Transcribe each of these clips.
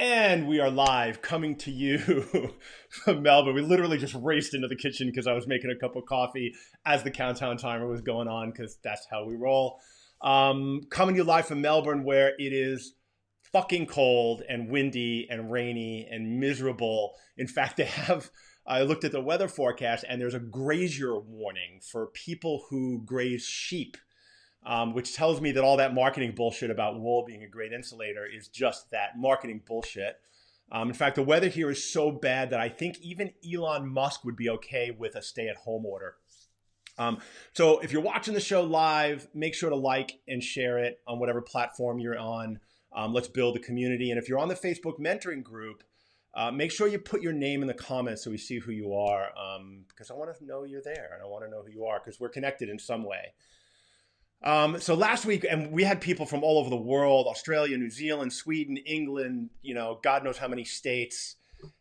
And we are live coming to you from Melbourne. We literally just raced into the kitchen because I was making a cup of coffee as the countdown timer was going on because that's how we roll. Coming to you live from Melbourne where it is fucking cold and windy and rainy and miserable. In fact, I looked at the weather forecast and there's a grazier warning for people who graze sheep. Which tells me that all that marketing bullshit about wool being a great insulator is just that, marketing bullshit. In fact, the weather here is so bad that I think even Elon Musk would be okay with a stay-at-home order. So if you're watching the show live, make sure to like and share it on whatever platform you're on. Let's build a community. And if you're on the Facebook mentoring group, make sure you put your name in the comments so we see who you are, because I want to know you're there and I want to know who you are because we're connected in some way. So last week, and we had people from all over the world, Australia, New Zealand, Sweden, England, God knows how many states.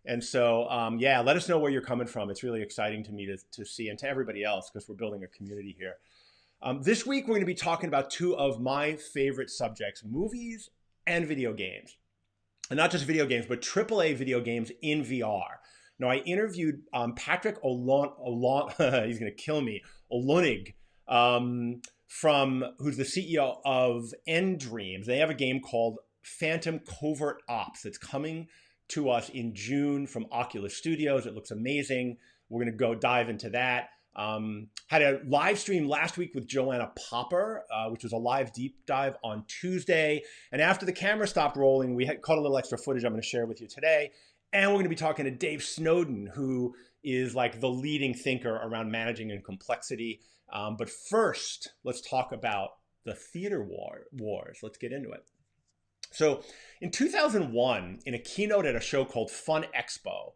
And so, yeah, let us know where you're coming from. It's really exciting to me to see, and to everybody else, because we're building a community here. This week, we're going to be talking about two of my favorite subjects, movies and video games. And not just video games, but AAA video games in VR. Now, I interviewed Patrick he's going to kill me, Olunig, who's the CEO of nDreams. They have a game called Phantom Covert Ops that's coming to us in June from Oculus Studios. It looks amazing. We're going to go dive into that. Had a live stream last week with Joanna Popper, which was a live deep dive on Tuesday. And after the camera stopped rolling, we had caught a little extra footage I'm going to share with you today. And we're going to be talking to Dave Snowden, who is like the leading thinker around managing and complexity. But first, let's talk about the theater wars. Let's get into it. So in 2001, in a keynote at a show called Fun Expo,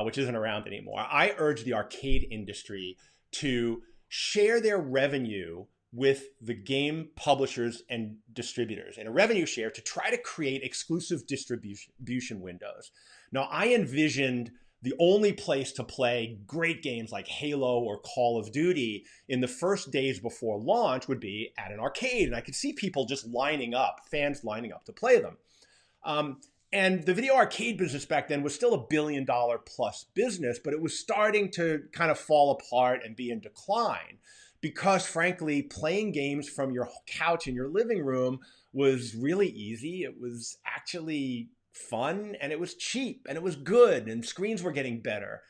which isn't around anymore, I urged the arcade industry to share their revenue with the game publishers and distributors in a revenue share to try to create exclusive distribution windows. Now, I envisioned the only place to play great games like Halo or Call of Duty in the first days before launch would be at an arcade. And I could see people just lining up, fans lining up to play them. And the video arcade business back then was still $1 billion plus business, but it was starting to kind of fall apart and be in decline because, frankly, playing games from your couch in your living room was really easy. It was actually fun, and it was cheap, and it was good, and screens were getting better.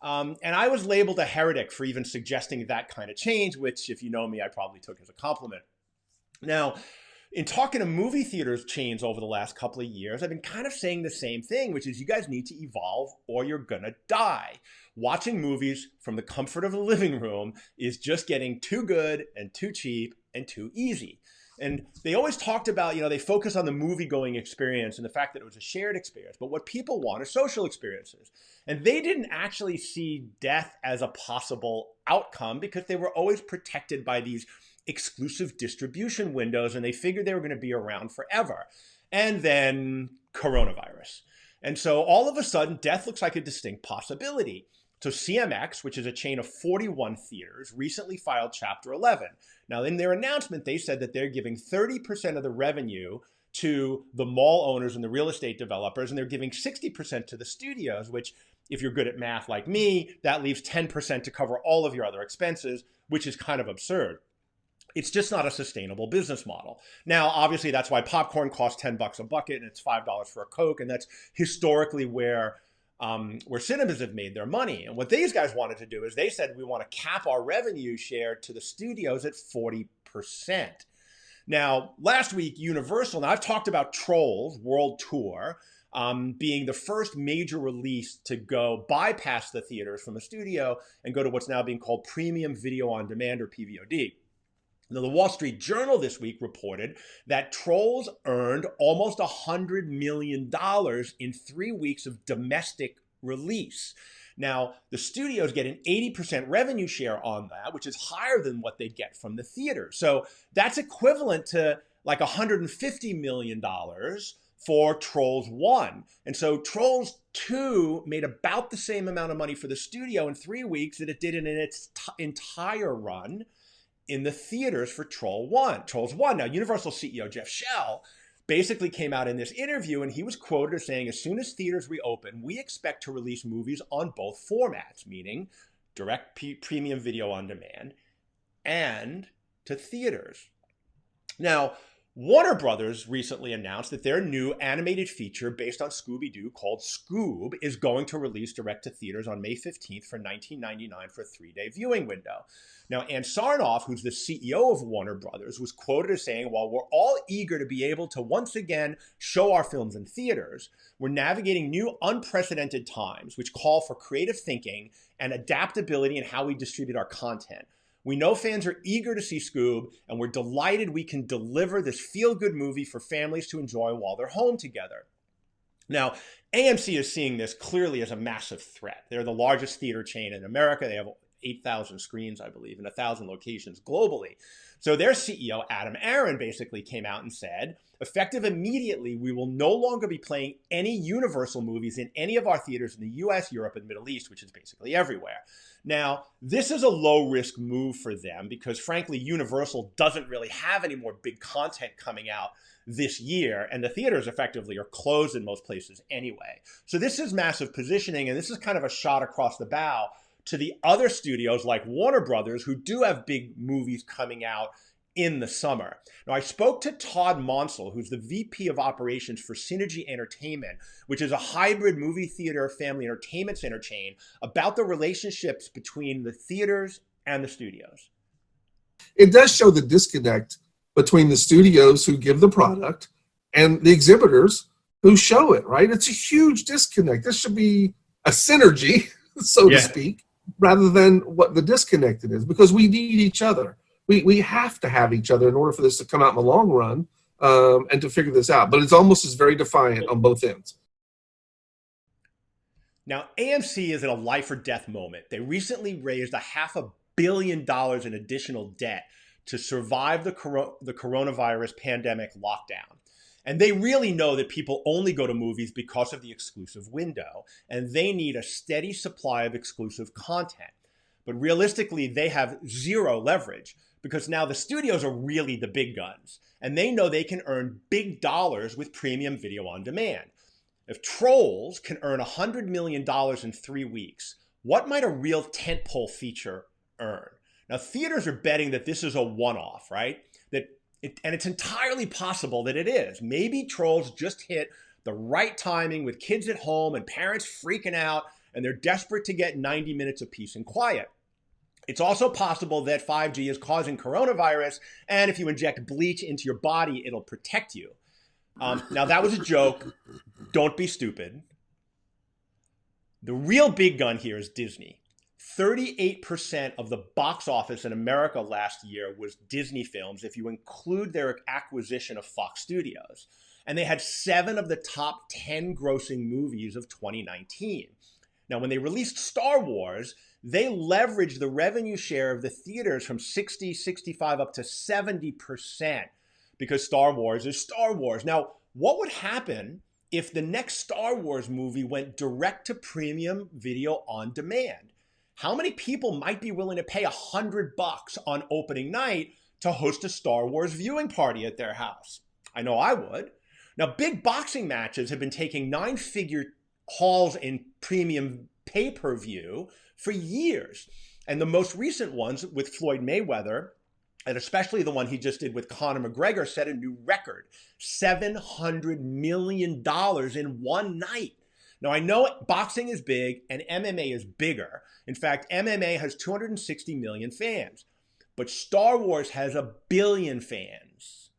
And I was labeled a heretic for even suggesting that kind of change, which, if you know me, I probably took as a compliment. Now, in talking to movie theaters chains over the last couple of years, I've been kind of saying the same thing, which is you guys need to evolve or you're gonna die. Watching movies from the comfort of the living room is just getting too good and too cheap and too easy. And they always talked about, they focus on the movie-going experience and the fact that it was a shared experience. But what people want are social experiences. And they didn't actually see death as a possible outcome because they were always protected by these exclusive distribution windows, and they figured they were going to be around forever. And then coronavirus. And so all of a sudden, death looks like a distinct possibility. So CMX, which is a chain of 41 theaters, recently filed Chapter 11. Now, in their announcement, they said that they're giving 30% of the revenue to the mall owners and the real estate developers, and they're giving 60% to the studios, which, if you're good at math like me, that leaves 10% to cover all of your other expenses, which is kind of absurd. It's just not a sustainable business model. Now, obviously, that's why popcorn costs $10 a bucket and it's $5 for a Coke, and that's historically where cinemas have made their money. And what these guys wanted to do is they said, we want to cap our revenue share to the studios at 40%. Now, last week, Universal, now I've talked about Trolls World Tour being the first major release to go bypass the theaters from a studio and go to what's now being called Premium Video on Demand, or PVOD. Now, the Wall Street Journal this week reported that Trolls earned almost $100 million in 3 weeks of domestic release. Now, the studios get an 80% revenue share on that, which is higher than what they get from the theater. So that's equivalent to like $150 million for Trolls 1. And so Trolls 2 made about the same amount of money for the studio in 3 weeks that it did in its entire run in the theaters for Trolls 1. Now, Universal CEO Jeff Shell basically came out in this interview, and he was quoted as saying, as soon as theaters reopen, we expect to release movies on both formats, meaning direct premium video on demand and to theaters. Now, Warner Brothers recently announced that their new animated feature based on Scooby-Doo called Scoob is going to release direct to theaters on May 15th for $19.99 for a 3-day viewing window. Now, Ann Sarnoff, who's the CEO of Warner Brothers, was quoted as saying, while we're all eager to be able to once again show our films in theaters, we're navigating new unprecedented times, which call for creative thinking and adaptability in how we distribute our content. We know fans are eager to see Scoob, and we're delighted we can deliver this feel-good movie for families to enjoy while they're home together. Now, AMC is seeing this clearly as a massive threat. They're the largest theater chain in America. They have 8,000 screens, I believe, in 1,000 locations globally. So their CEO, Adam Aron, basically came out and said, effective immediately, we will no longer be playing any Universal movies in any of our theaters in the US, Europe, and Middle East, which is basically everywhere. Now, this is a low-risk move for them because, frankly, Universal doesn't really have any more big content coming out this year, and the theaters effectively are closed in most places anyway. So this is massive positioning, and this is kind of a shot across the bow to the other studios like Warner Brothers, who do have big movies coming out in the summer. Now, I spoke to Todd Monsell, who's the VP of Operations for Synergy Entertainment, which is a hybrid movie theater family entertainment center chain, about the relationships between the theaters and the studios. It does show the disconnect between the studios who give the product and the exhibitors who show it, right? It's a huge disconnect. This should be a synergy, so to speak, rather than what the disconnect it is, because we need each other. We have to have each other in order for this to come out in the long run and to figure this out. But it's almost as very defiant on both ends. Now, AMC is in a life or death moment. They recently raised $500 million in additional debt to survive the coronavirus pandemic lockdown. And they really know that people only go to movies because of the exclusive window, and they need a steady supply of exclusive content. But realistically, they have zero leverage because now the studios are really the big guns, and they know they can earn big dollars with premium video on demand. If Trolls can earn $100 million in 3 weeks, what might a real tentpole feature earn? Now, theaters are betting that this is a one-off, right? And it's entirely possible that it is. Maybe Trolls just hit the right timing with kids at home and parents freaking out, and they're desperate to get 90 minutes of peace and quiet. It's also possible that 5G is causing coronavirus, and if you inject bleach into your body, it'll protect you. Now, that was a joke. Don't be stupid. The real big gun here is Disney. 38% of the box office in America last year was Disney films, if you include their acquisition of Fox Studios. And they had 7 of the top 10 grossing movies of 2019. Now, when they released Star Wars, they leveraged the revenue share of the theaters from 60, 65 up to 70% because Star Wars is Star Wars. Now, what would happen if the next Star Wars movie went direct to premium video on demand? How many people might be willing to pay $100 on opening night to host a Star Wars viewing party at their house? I know I would. Now, big boxing matches have been taking 9-figure hauls in premium pay-per-view for years. And the most recent ones with Floyd Mayweather, and especially the one he just did with Conor McGregor, set a new record, $700 million in one night. Now, I know boxing is big and MMA is bigger. In fact, MMA has 260 million fans, but Star Wars has 1 billion fans.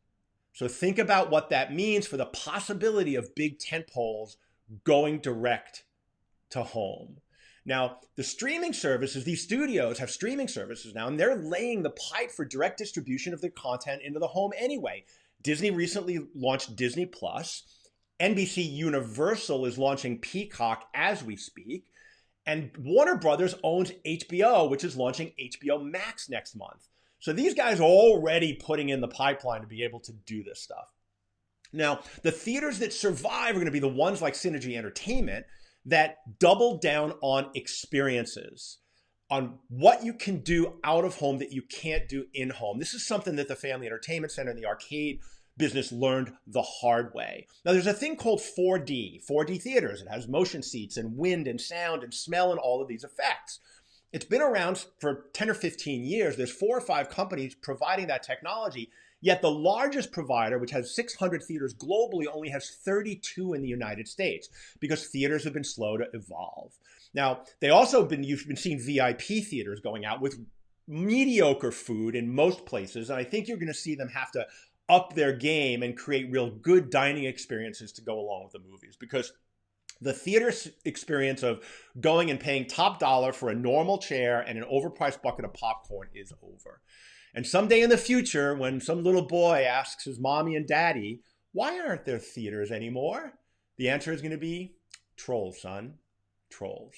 So think about what that means for the possibility of big tentpoles going direct to home. Now, the streaming services, these studios have streaming services now, and they're laying the pipe for direct distribution of their content into the home anyway. Disney recently launched Disney Plus. NBC Universal is launching Peacock as we speak. And Warner Brothers owns HBO, which is launching HBO Max next month. So these guys are already putting in the pipeline to be able to do this stuff. Now, the theaters that survive are going to be the ones like Synergy Entertainment that double down on experiences, on what you can do out of home that you can't do in home. This is something that the Family Entertainment Center and the Arcade business learned the hard way. Now, there's a thing called 4D theaters. It has motion seats and wind and sound and smell and all of these effects. It's been around for 10 or 15 years. There's 4 or 5 companies providing that technology, yet the largest provider, which has 600 theaters globally, only has 32 in the United States because theaters have been slow to evolve. Now, you've been seeing VIP theaters going out with mediocre food in most places, and I think you're going to see them have to up their game and create real good dining experiences to go along with the movies, because the theater experience of going and paying top dollar for a normal chair and an overpriced bucket of popcorn is over. And someday in the future, when some little boy asks his mommy and daddy, why aren't there theaters anymore? The answer is going to be trolls, son, trolls.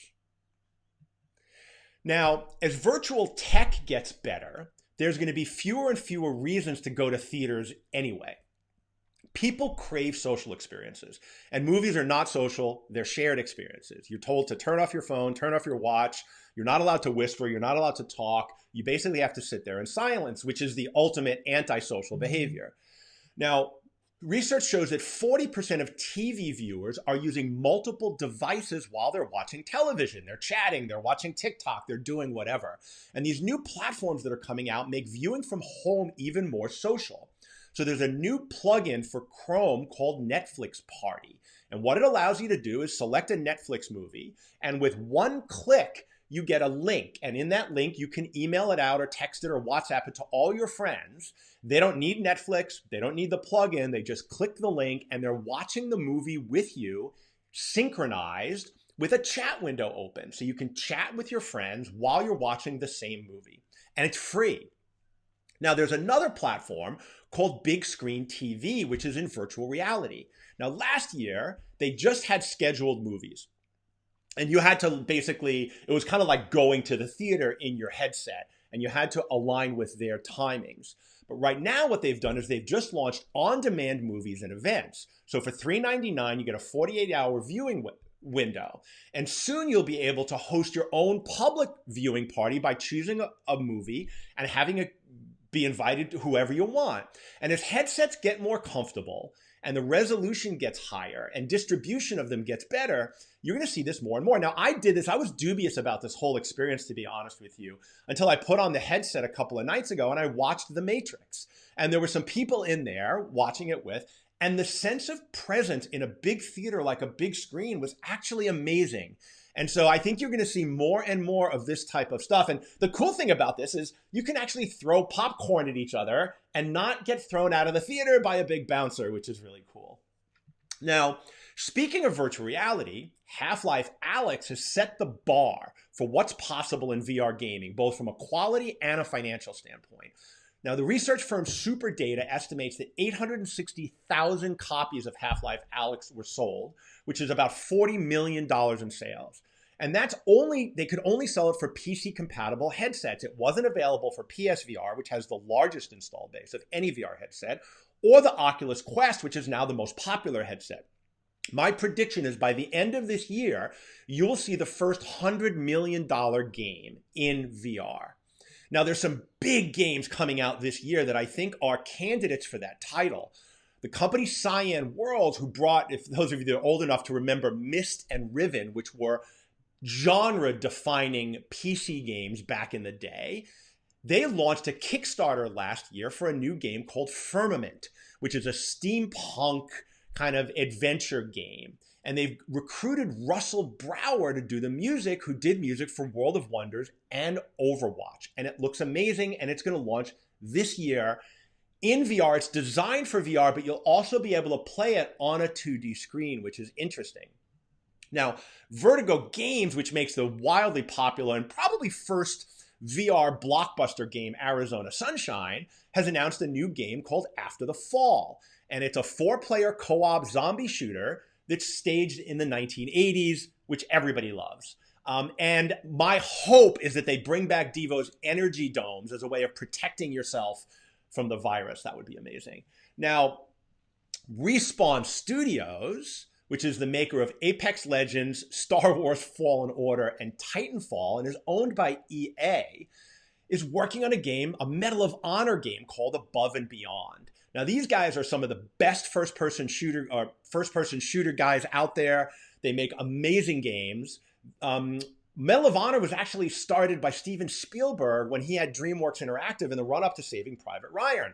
Now, as virtual tech gets better, there's going to be fewer and fewer reasons to go to theaters anyway. People crave social experiences, and movies are not social, they're shared experiences. You're told to turn off your phone, turn off your watch. You're not allowed to whisper, you're not allowed to talk. You basically have to sit there in silence, which is the ultimate antisocial behavior. Now, research shows that 40% of TV viewers are using multiple devices while they're watching television. They're chatting, they're watching TikTok, they're doing whatever. And these new platforms that are coming out make viewing from home even more social. So there's a new plugin for Chrome called Netflix Party. And what it allows you to do is select a Netflix movie, and with one click, you get a link. And in that link, you can email it out or text it or WhatsApp it to all your friends. They don't need Netflix. They don't need the plugin. They just click the link and they're watching the movie with you, synchronized with a chat window open. So you can chat with your friends while you're watching the same movie. And it's free. Now, there's another platform called Big Screen TV, which is in virtual reality. Now, last year, they just had scheduled movies. And you had to basically, it was kind of like going to the theater in your headset, and you had to align with their timings. But right now, what they've done is they've just launched on-demand movies and events. So for $3.99, you get a 48-hour viewing window. And soon you'll be able to host your own public viewing party by choosing a movie and having it be invited to whoever you want. And as headsets get more comfortable and the resolution gets higher and distribution of them gets better, you're going to see this more and more. Now, I did this. I was dubious about this whole experience, to be honest with you, until I put on the headset a couple of nights ago and I watched The Matrix. And there were some people in there watching it with, and the sense of presence in a big theater like a big screen was actually amazing. And so I think you're going to see more and more of this type of stuff. And the cool thing about this is you can actually throw popcorn at each other and not get thrown out of the theater by a big bouncer, which is really cool. Now, speaking of virtual reality, Half-Life Alyx has set the bar for what's possible in VR gaming, both from a quality and a financial standpoint. Now, the research firm SuperData estimates that 860,000 copies of Half-Life Alyx were sold, which is about $40 million in sales. And they could only sell it for PC-compatible headsets. It wasn't available for PSVR, which has the largest install base of any VR headset, or the Oculus Quest, which is now the most popular headset. My prediction is by the end of this year, you'll see the first $100 million game in VR. Now, there's some big games coming out this year that I think are candidates for that title. The company Cyan Worlds, who brought, if those of you that are old enough to remember Myst and Riven, which were genre-defining PC games back in the day, they launched a Kickstarter last year for a new game called Firmament, which is a steampunk kind of adventure game. And they've recruited Russell Brower to do the music, who did music for World of Wonders and Overwatch. And it looks amazing, and it's going to launch this year in VR. It's designed for VR, but you'll also be able to play it on a 2D screen, which is interesting. Now, Vertigo Games, which makes the wildly popular and probably first VR blockbuster game, Arizona Sunshine, has announced a new game called After the Fall. And it's a 4-player co-op zombie shooter that's staged in the 1980s, which everybody loves. And my hope is that they bring back Devo's energy domes as a way of protecting yourself from the virus. That would be amazing. Now, Respawn Studios, which is the maker of Apex Legends, Star Wars Fallen Order, and Titanfall, and is owned by EA, is working on a Medal of Honor game called Above and Beyond. Now, these guys are some of the best first-person shooter guys out there. They make amazing games. Medal of Honor was actually started by Steven Spielberg when he had DreamWorks Interactive in the run-up to Saving Private Ryan,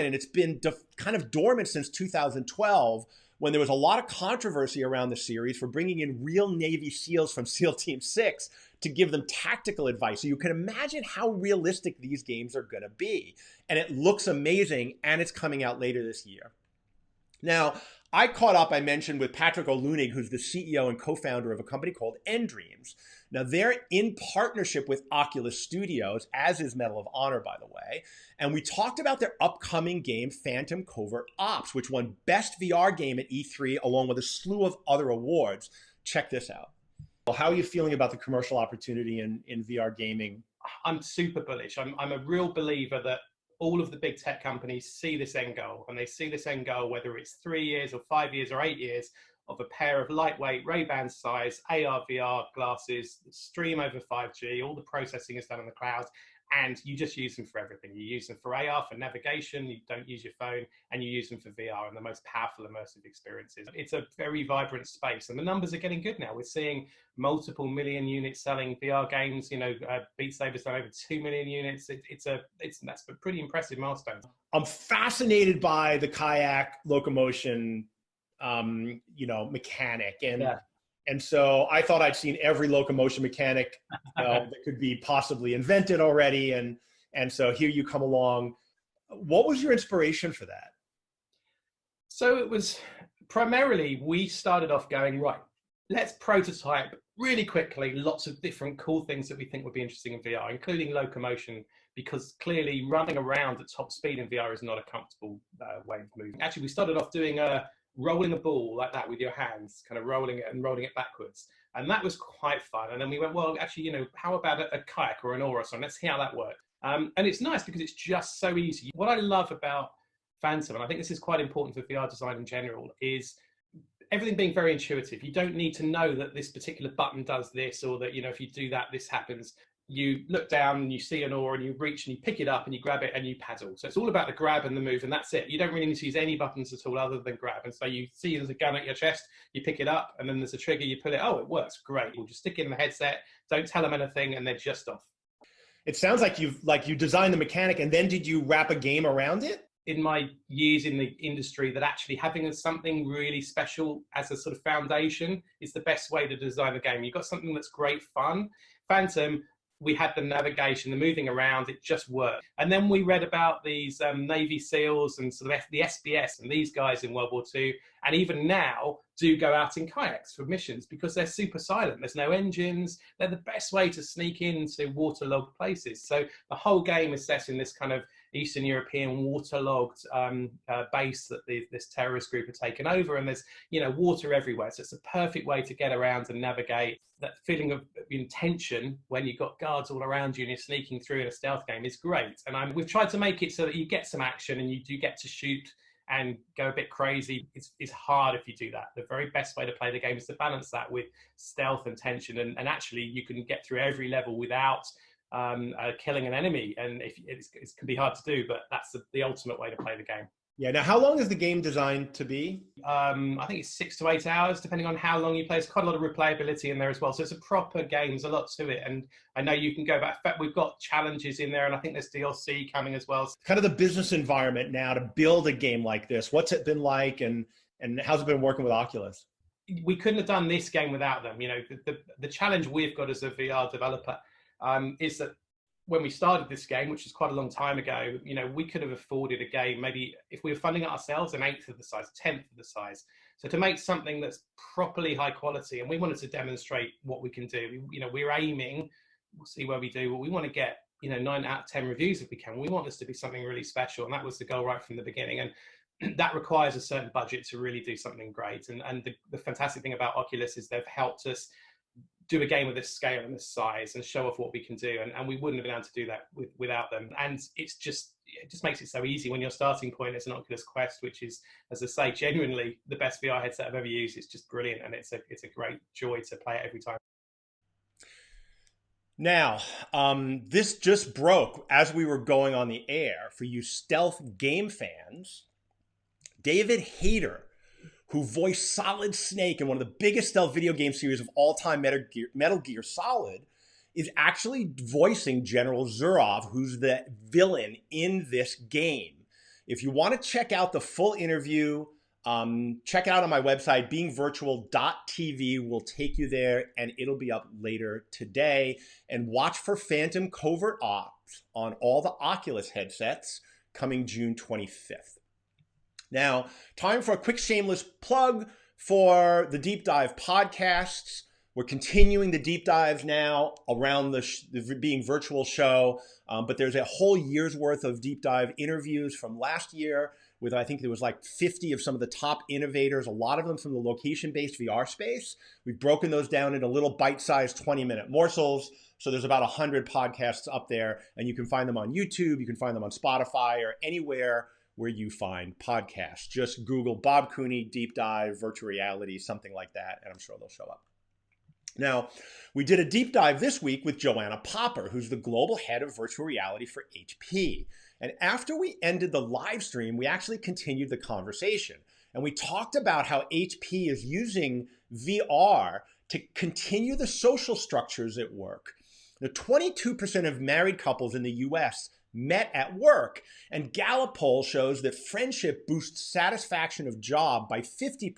and it's been kind of dormant since 2012, when there was a lot of controversy around the series for bringing in real Navy SEALs from SEAL Team 6 to give them tactical advice. So you can imagine how realistic these games are going to be. And it looks amazing, and it's coming out later this year. Now, I caught up, I mentioned, with Patrick O'Lunig, who's the CEO and co-founder of a company called nDreams. Now, they're in partnership with Oculus Studios, as is Medal of Honor, by the way. And we talked about their upcoming game, Phantom Covert Ops, which won Best VR Game at E3, along with a slew of other awards. Check this out. Well, how are you feeling about the commercial opportunity in VR gaming? I'm super bullish. I'm a real believer that all of the big tech companies see this end goal, and they see this end goal, whether it's 3 years or 5 years or 8 years, of a pair of lightweight Ray-Ban size AR VR glasses, stream over 5G, all the processing is done in the cloud, and you just use them for everything. You use them for AR, for navigation, you don't use your phone, and you use them for VR and the most powerful immersive experiences. It's a very vibrant space, and the numbers are getting good now. We're seeing multiple million units selling VR games. Beat Saber's done over 2 million units. That's a pretty impressive milestone. I'm fascinated by the kayak locomotion mechanic. And so I thought I'd seen every locomotion mechanic that could be possibly invented already. And so here you come along. What was your inspiration for that? So it was primarily, we started off going, right, let's prototype really quickly lots of different cool things that we think would be interesting in VR, including locomotion, because clearly running around at top speed in VR is not a comfortable way of moving. Actually, we started off doing rolling a ball like that with your hands, kind of rolling it backwards. And that was quite fun. And then we went, well, actually, how about a kayak or an oar or something? Let's see how that works. And it's nice because it's just so easy. What I love about Phantom, and I think this is quite important for VR design in general, is everything being very intuitive. You don't need to know that this particular button does this, or that, if you do that, this happens. You look down and you see an oar and you reach and you pick it up and you grab it and you paddle. So it's all about the grab and the move, and that's it. You don't really need to use any buttons at all other than grab. And so you see there's a gun at your chest, you pick it up, and then there's a trigger, you pull it. Oh, it works, great. We'll just stick it in the headset, don't tell them anything, and they're just off. It sounds like you designed the mechanic, and then did you wrap a game around it? In my years in the industry, that actually having something really special as a sort of foundation is the best way to design the game. You've got something that's great fun. Phantom, we had the navigation, the moving around, it just worked. And then we read about these Navy SEALs and sort of the SBS and these guys in World War II, and even now do go out in kayaks for missions because they're super silent. There's no engines. They're the best way to sneak into waterlogged places. So the whole game is set in this kind of Eastern European waterlogged base that this terrorist group have taken over, and there's water everywhere. So it's a perfect way to get around and navigate. That feeling of tension when you've got guards all around you and you're sneaking through in a stealth game is great. And we've tried to make it so that you get some action and you do get to shoot and go a bit crazy. It's hard if you do that. The very best way to play the game is to balance that with stealth and tension, and actually you can get through every level without killing an enemy, and it can be hard to do, but that's the ultimate way to play the game. Yeah. Now, how long is the game designed to be? I think it's 6 to 8 hours, depending on how long you play. There's quite a lot of replayability in there as well. So it's a proper game. There's a lot to it. And I know you can go back. In fact, we've got challenges in there, and I think there's DLC coming as well. Kind of the business environment now to build a game like this. What's it been like, and how's it been working with Oculus? We couldn't have done this game without them. The challenge we've got as a VR developer is that when we started this game, which is quite a long time ago, we could have afforded a game, maybe if we were funding it ourselves, an 1/8 of the size, 1/10 of the size. So to make something that's properly high quality, and we wanted to demonstrate what we can do. We're aiming, we'll see where we do, but we want to get 9 out of 10 reviews if we can. We want this to be something really special, and that was the goal right from the beginning. And that requires a certain budget to really do something great. And the fantastic thing about Oculus is they've helped us do a game of this scale and this size and show off what we can do, and we wouldn't have been able to do that without them. And it just makes it so easy when your starting point is an Oculus Quest, which is, as I say, genuinely the best VR headset I've ever used. It's just brilliant, and it's a great joy to play it every time. Now, this just broke as we were going on the air. For you stealth game fans, David Hayter, who voiced Solid Snake in one of the biggest stealth video game series of all time, Metal Gear Solid, is actually voicing General Zurov, who's the villain in this game. If you want to check out the full interview, check it out on my website, beingvirtual.tv will take you there, and it'll be up later today. And watch for Phantom Covert Ops on all the Oculus headsets coming June 25th. Now, time for a quick shameless plug for the Deep Dive podcasts. We're continuing the deep dives now around the Being Virtual show, but there's a whole year's worth of deep dive interviews from last year with, I think there was like 50 of some of the top innovators, a lot of them from the location-based VR space. We've broken those down into little bite-sized 20-minute morsels. So there's about 100 podcasts up there, and you can find them on YouTube, you can find them on Spotify, or anywhere where you find podcasts. Just Google Bob Cooney, Deep Dive, Virtual Reality, something like that, and I'm sure they'll show up. Now, we did a deep dive this week with Joanna Popper, who's the global head of virtual reality for HP. And after we ended the live stream, we actually continued the conversation. And we talked about how HP is using VR to continue the social structures at work. Now, 22% of married couples in the US met at work. And Gallup poll shows that friendship boosts satisfaction of job by 50%.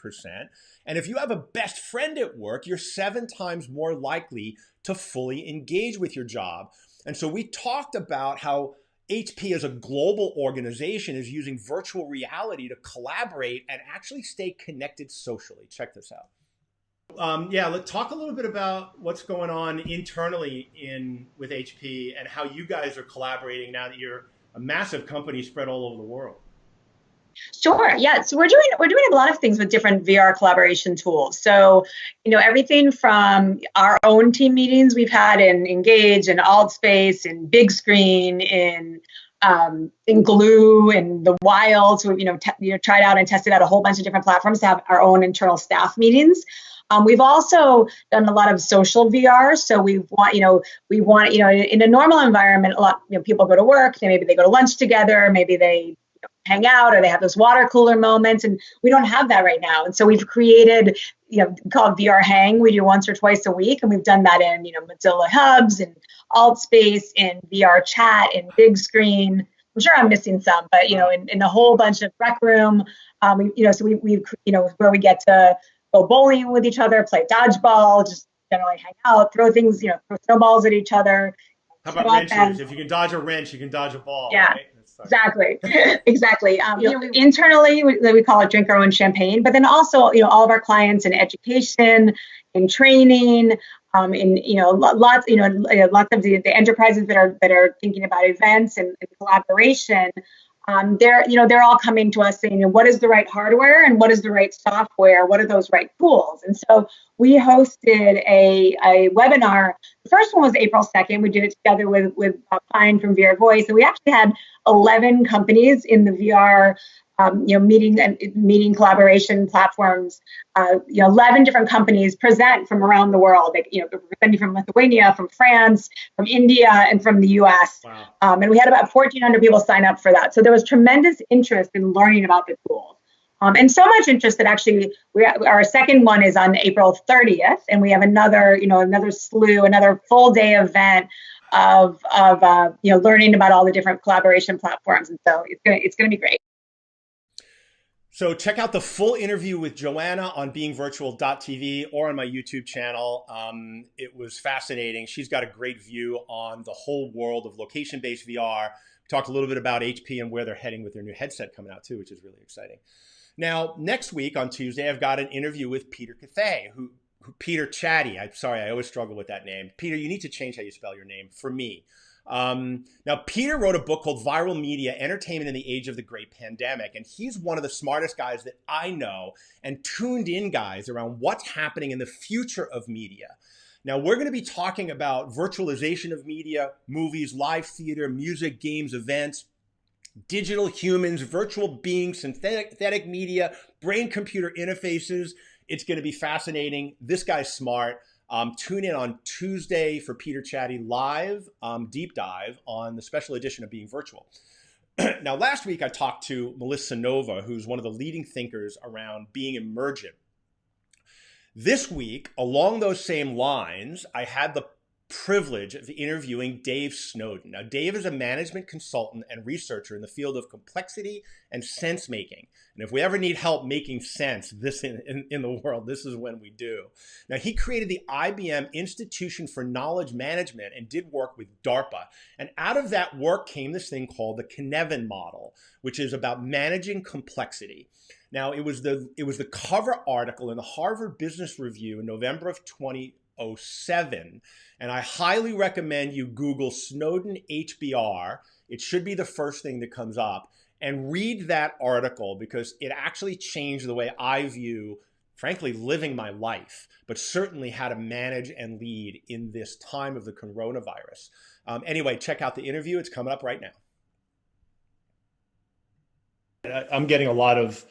And if you have a best friend at work, you're 7 times more likely to fully engage with your job. And so we talked about how HP as a global organization is using virtual reality to collaborate and actually stay connected socially. Check this out. Let's talk a little bit about what's going on internally with HP and how you guys are collaborating now that you're a massive company spread all over the world. Sure. Yeah. So we're doing a lot of things with different VR collaboration tools. So, everything from our own team meetings we've had in Engage and Altspace and Big Screen in Glue and the Wild. So we've tried out and tested out a whole bunch of different platforms to have our own internal staff meetings. We've also done a lot of social VR. So we want in a normal environment, a lot people go to work, maybe they go to lunch together, maybe they hang out, or they have those water cooler moments, and we don't have that right now. And so we've created, called VR Hang. We do once or twice a week, and we've done that in, Mozilla Hubs and Altspace, in VR Chat, in Big Screen. I'm sure I'm missing some, but in a whole bunch of Rec Room. We've where we get to go bowling with each other, play dodgeball, just generally hang out, throw things, throw snowballs at each other. How about wrenches? If you can dodge a wrench, you can dodge a ball. Yeah. Right? Exactly. Exactly. Internally, we call it drink our own champagne, but then also, all of our clients in education, in training, lots of the enterprises that are thinking about events and collaboration. They're all coming to us saying, what is the right hardware and what is the right software? What are those right tools? And so we hosted a webinar. The first one was April 2nd. We did it together with Pine from VR Voice. And we actually had 11 companies in the VR meeting collaboration platforms. 11 different companies present from around the world. Presenting from Lithuania, from France, from India, and from the US. Wow. And we had about 1,400 people sign up for that. So there was tremendous interest in learning about the tools. And so much interest that actually our second one is on April 30th, and we have another full day event of learning about all the different collaboration platforms. And so it's gonna be great. So check out the full interview with Joanna on beingvirtual.tv or on my YouTube channel. It was fascinating. She's got a great view on the whole world of location-based VR. We talked a little bit about HP and where they're heading with their new headset coming out too, which is really exciting. Now, next week on Tuesday, I've got an interview with Peter Cathay, Peter Chatty. I'm sorry, I always struggle with that name. Peter, you need to change how you spell your name for me. Now, Peter wrote a book called Viral Media, Entertainment in the Age of the Great Pandemic, and he's one of the smartest guys that I know and tuned in guys around what's happening in the future of media. Now, we're going to be talking about virtualization of media, movies, live theater, music, games, events, digital humans, virtual beings, synthetic media, brain-computer interfaces. It's going to be fascinating. This guy's smart. Tune in on Tuesday for Peter Chatty live deep dive on the special edition of Being Virtual. Now, last week I talked to Melissa Nova, who's one of the leading thinkers around being emergent. This week, along those same lines, I had the privilege of interviewing Dave Snowden. Now, Dave is a management consultant and researcher in the field of complexity and sense making. And if we ever need help making sense in the world, this is when we do. Now, he created the IBM Institution for Knowledge Management and did work with DARPA. And out of that work came this thing called the Keynesian Model, which is about managing complexity. Now, it was the cover article in the Harvard Business Review in November of 2007. And I highly recommend you Google Snowden HBR. It should be the first thing that comes up. And read that article because it actually changed the way I view, frankly, living my life, but certainly how to manage and lead in this time of the coronavirus. Anyway, check out the interview. It's coming up right now. I'm getting a lot of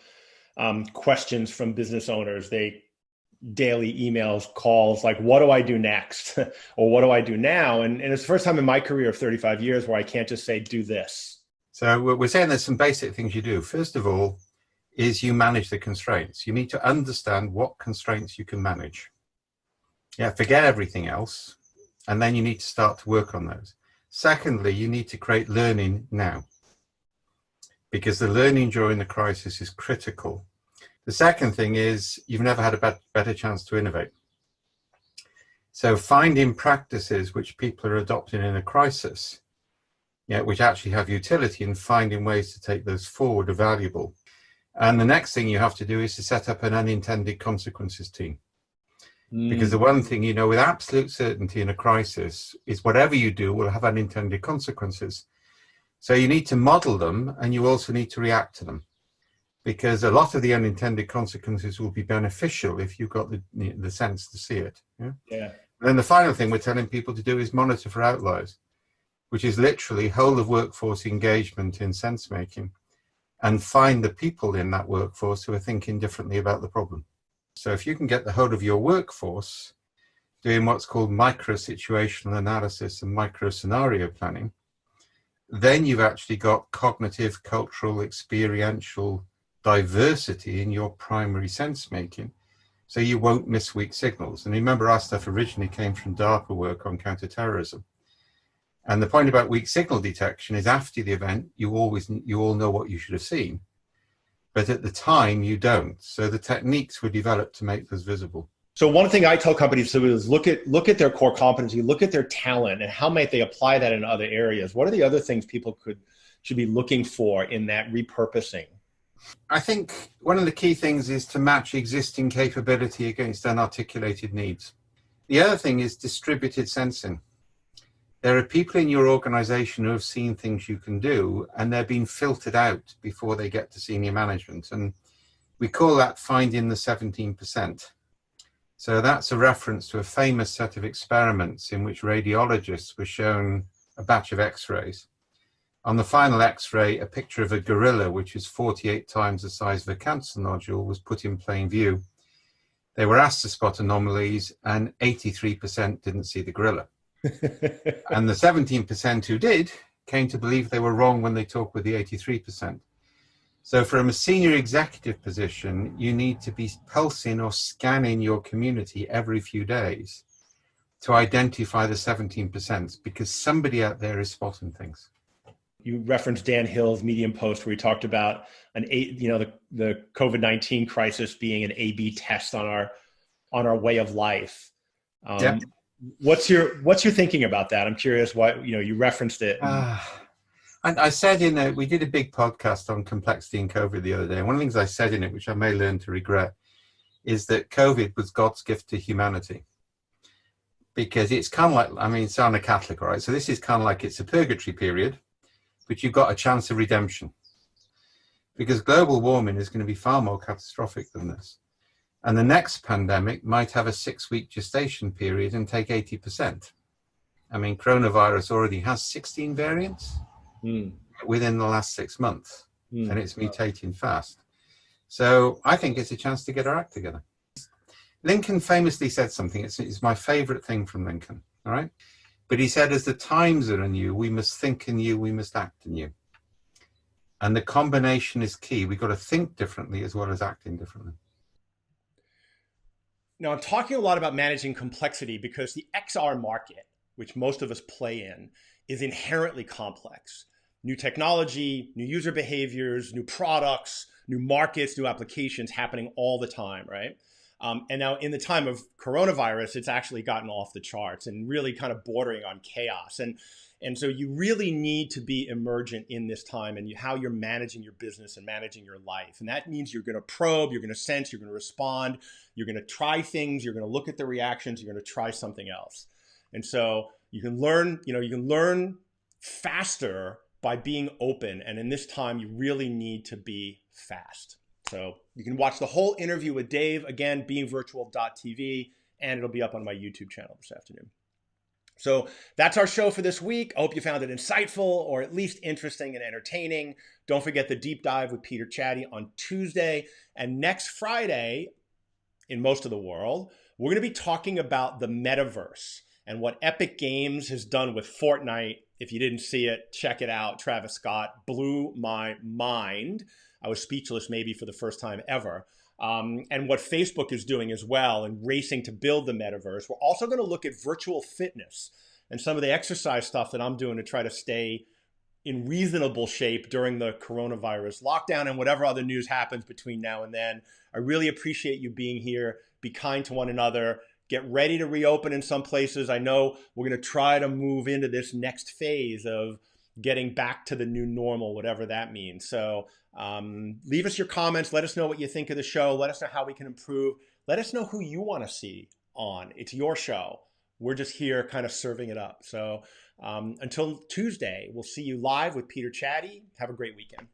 questions from business owners. Daily emails, calls, like, what do I do next? Or what do I do now? And it's the first time in my career of 35 years where I can't just say, do this. So we're saying there's some basic things you do. First of all, is you manage the constraints. You need to understand what constraints you can manage. Yeah, forget everything else. And then you need to start to work on those. Secondly, you need to create learning now, because the learning during the crisis is critical. The second thing is you've never had a better chance to innovate. So finding practices which people are adopting in a crisis, which actually have utility, and finding ways to take those forward are valuable. And the next thing you have to do is to set up an unintended consequences team. Because the one thing you know with absolute certainty in a crisis is whatever you do will have unintended consequences. So you need to model them, and you also need to react to them. Because a lot of the unintended consequences will be beneficial if you've got the sense to see it. Yeah. And then the final thing we're telling people to do is monitor for outliers, which is literally whole of workforce engagement in sense making, and find the people in that workforce who are thinking differently about the problem. So if you can get the whole of your workforce doing what's called micro situational analysis and micro scenario planning, then you've actually got cognitive, cultural, experiential diversity in your primary sense making. So you won't miss weak signals. And remember, our stuff originally came from DARPA work on counterterrorism. And the point about weak signal detection is after the event, you all know what you should have seen. But at the time, you don't. So the techniques were developed to make those visible. So one thing I tell companies to do is look at their core competency, look at their talent, and how might they apply that in other areas? What are the other things people should be looking for in that repurposing? I think one of the key things is to match existing capability against unarticulated needs. The other thing is distributed sensing. There are people in your organization who have seen things you can do, and they're being filtered out before they get to senior management. And we call that finding the 17%. So that's a reference to a famous set of experiments in which radiologists were shown a batch of x-rays. On the final x-ray, a picture of a gorilla, which is 48 times the size of a cancer nodule, was put in plain view. They were asked to spot anomalies, and 83% didn't see the gorilla. And the 17% who did came to believe they were wrong when they talked with the 83%. So from a senior executive position, you need to be pulsing or scanning your community every few days to identify the 17%, because somebody out there is spotting things. You referenced Dan Hill's Medium post where he talked about the COVID-19 crisis being an A/B test on our way of life. Yeah. What's your thinking about that? I'm curious why, you referenced it. I said we did a big podcast on complexity in COVID the other day. And one of the things I said in it, which I may learn to regret, is that COVID was God's gift to humanity. Because it's kind of like, so I'm a Catholic, right? So this is kind of like it's a purgatory period, but you've got a chance of redemption. Because global warming is going to be far more catastrophic than this. And the next pandemic might have a 6-week gestation period and take 80%. Coronavirus already has 16 variants within the last 6 months, and it's mutating fast. So I think it's a chance to get our act together. Lincoln famously said something, it's my favorite thing from Lincoln, all right? But he said, as the times are anew, we must think anew, we must act anew. And the combination is key. We've got to think differently as well as acting differently. Now, I'm talking a lot about managing complexity because the XR market, which most of us play in, is inherently complex. New technology, new user behaviors, new products, new markets, new applications happening all the time, right? And now in the time of coronavirus, it's actually gotten off the charts and really kind of bordering on chaos. And so you really need to be emergent in this time and how you're managing your business and managing your life. And that means you're going to probe, you're going to sense, you're going to respond, you're going to try things, you're going to look at the reactions, you're going to try something else. And so you can learn faster by being open. And in this time, you really need to be fast. So you can watch the whole interview with Dave, again, beingvirtual.tv, and it'll be up on my YouTube channel this afternoon. So that's our show for this week. I hope you found it insightful or at least interesting and entertaining. Don't forget the deep dive with Peter Chatty on Tuesday. And next Friday, in most of the world, we're going to be talking about the metaverse and what Epic Games has done with Fortnite. If you didn't see it, check it out. Travis Scott blew my mind. I was speechless maybe for the first time ever. And what Facebook is doing as well and racing to build the metaverse. We're also going to look at virtual fitness and some of the exercise stuff that I'm doing to try to stay in reasonable shape during the coronavirus lockdown and whatever other news happens between now and then. I really appreciate you being here. Be kind to one another. Get ready to reopen in some places. I know we're going to try to move into this next phase of getting back to the new normal, whatever that means. So leave us your comments. Let us know what you think of the show. Let us know how we can improve. Let us know who you want to see on. It's your show. We're just here kind of serving it up. So until Tuesday, we'll see you live with Peter Chatty. Have a great weekend.